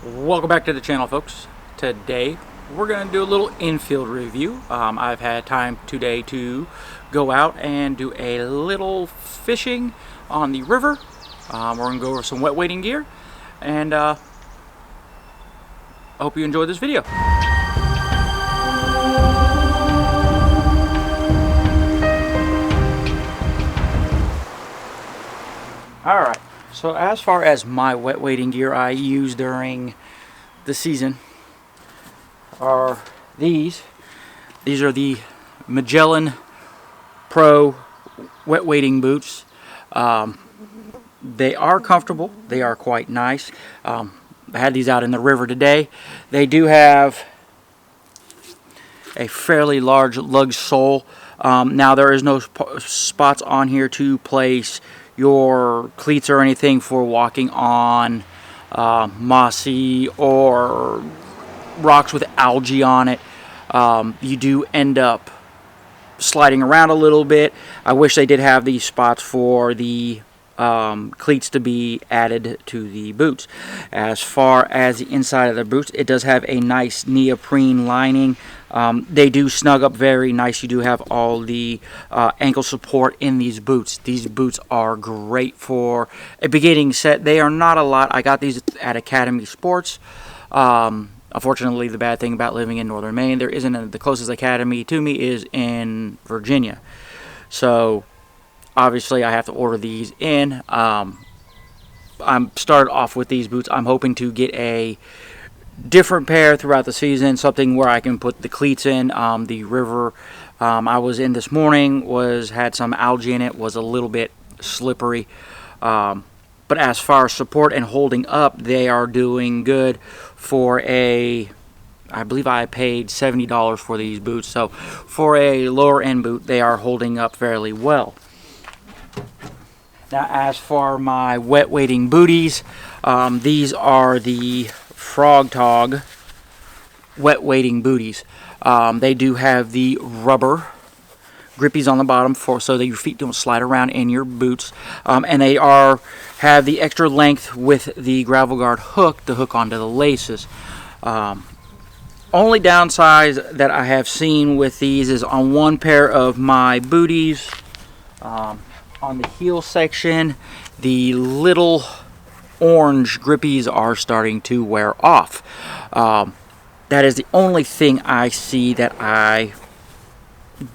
Welcome back to the channel, folks. Today we're going to do a little infield review. I've had time today to go out and do a little fishing on the river. We're going to go over some wet wading gear, and I hope you enjoy this video. Alright, so as far as my wet wading gear I use during the season are these. These are the Magellan Pro wet wading boots. They are comfortable. They are quite nice. I had these out in the river today. They do have a fairly large lug sole. Now there is no spots on here to place your cleats or anything for walking on mossy or rocks with algae on it. You do end up sliding around a little bit. I wish they did have these spots for the cleats to be added to the boots. As far as the inside of the boots, it does have a nice neoprene lining. They do snug up very nice. You do have all the ankle support in these boots. These boots are great for a beginning set. They are not a lot. I got these at Academy Sports. Unfortunately, the bad thing about living in northern Maine, there isn't the closest Academy to me is in Virginia. So obviously I have to order these in. I'm started off with these boots. I'm hoping to get a different pair throughout the season, something where I can put the cleats in. The river I was in this morning had some algae in it, was a little bit slippery. But as far as support and holding up, they are doing good for I believe I paid $70 for these boots. So for a lower end boot, they are holding up fairly well. Now, as for my wet wading booties, these are the Frogg Togg wet wading booties. They do have the rubber grippies on the bottom so that your feet don't slide around in your boots, and they have the extra length with the gravel guard hook to hook onto the laces. Only downside that I have seen with these is on one pair of my booties, on the heel section, the little orange grippies are starting to wear off. That is the only thing I see that I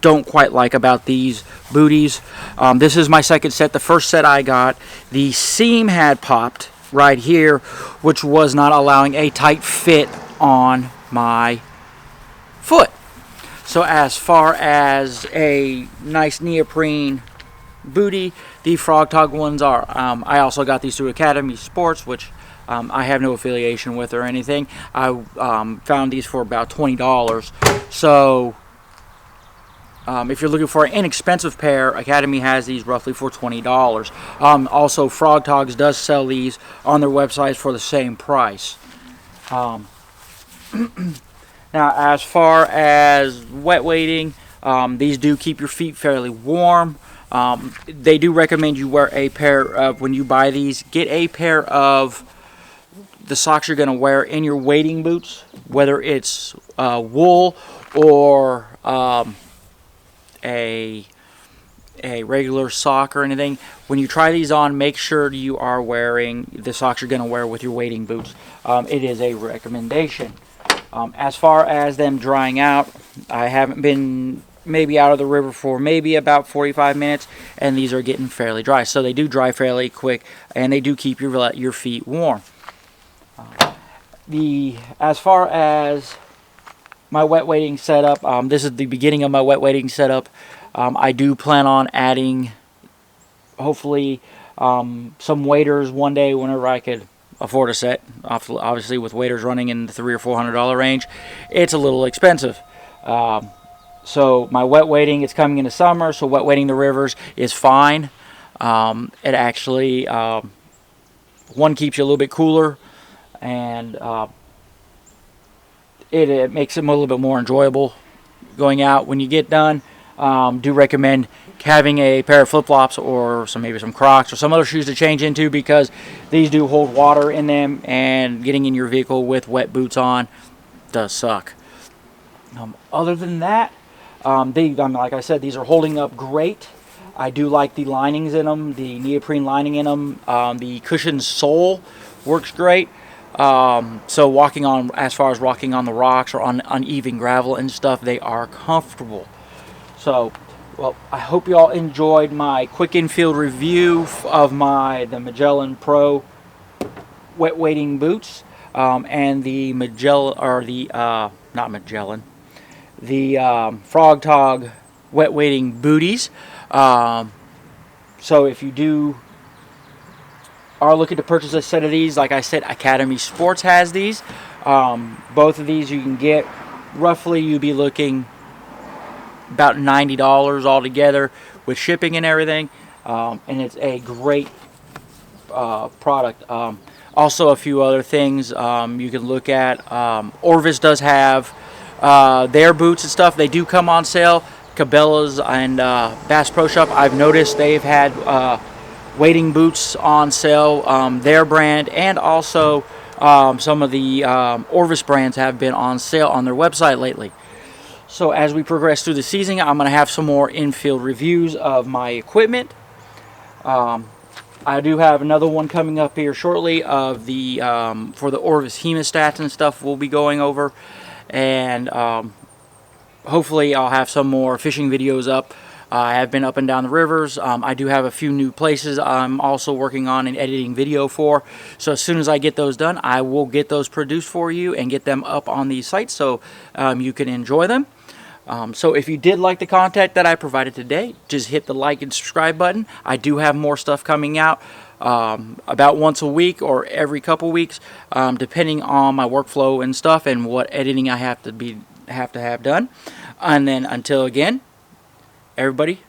don't quite like about these booties. This is my second set. The first set I got, the seam had popped right here, which was not allowing a tight fit on my foot. So as far as a nice neoprene booty, the Frogg Togg ones are. I also got these through Academy Sports, which I have no affiliation with or anything. I found these for about $20. So if you're looking for an inexpensive pair, Academy has these roughly for $20. Also, Frogg Togg does sell these on their websites for the same price. Now, as far as wet wading, these do keep your feet fairly warm. They do recommend you wear a pair of, when you buy these, get a pair of the socks you're going to wear in your wading boots, whether it's wool or a regular sock or anything. When you try these on, make sure you are wearing the socks you're going to wear with your wading boots. It is a recommendation. As far as them drying out, I haven't been maybe out of the river for maybe about 45 minutes, and these are getting fairly dry. So they do dry fairly quick, and they do keep your feet warm. As far as my wet wading setup, this is the beginning of my wet wading setup. I do plan on adding, hopefully, some waders one day whenever I could afford a set. Obviously, with waders running in the $300 or $400 range, it's a little expensive. So my wet wading, it's coming into summer, so wet wading the rivers is fine. It actually, one, keeps you a little bit cooler, and it makes it a little bit more enjoyable going out. When you get done, do recommend having a pair of flip-flops or maybe some Crocs or some other shoes to change into, because these do hold water in them, and getting in your vehicle with wet boots on does suck. Other than that, like I said, these are holding up great. I do like the linings in them, the neoprene lining in them. The cushioned sole works great. So as far as walking on the rocks or on uneven gravel and stuff, they are comfortable. So, well, I hope you all enjoyed my quick infield review of the Magellan Pro wet wading boots, and the Frogg Togg wet wading booties. So if you are looking to purchase a set of these, like I said, Academy Sports has these. Both of these you can get roughly, you'd be looking about $90 altogether with shipping and everything, and it's a great product. Also, a few other things you can look at. Orvis does have their boots and stuff. They do come on sale. Cabela's and Bass Pro Shop, I've noticed they've had wading boots on sale, their brand, and also some of the Orvis brands have been on sale on their website lately. So as we progress through the season, I'm going to have some more infield reviews of my equipment. I do have another one coming up here shortly of the for the Orvis hemostats and stuff we'll be going over, and hopefully I'll have some more fishing videos up. I have been up and down the rivers. I do have a few new places I'm also working on and editing video for. So as soon as I get those done, I will get those produced for you and get them up on these sites so you can enjoy them. So if you did like the content that I provided today, just hit the like and subscribe button. I do have more stuff coming out about once a week or every couple weeks, depending on my workflow and stuff and what editing I have to have done. And then until again, everybody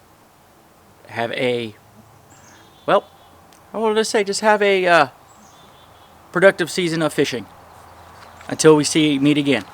have a, well, I wanted to say, just have a productive season of fishing. Until we meet again.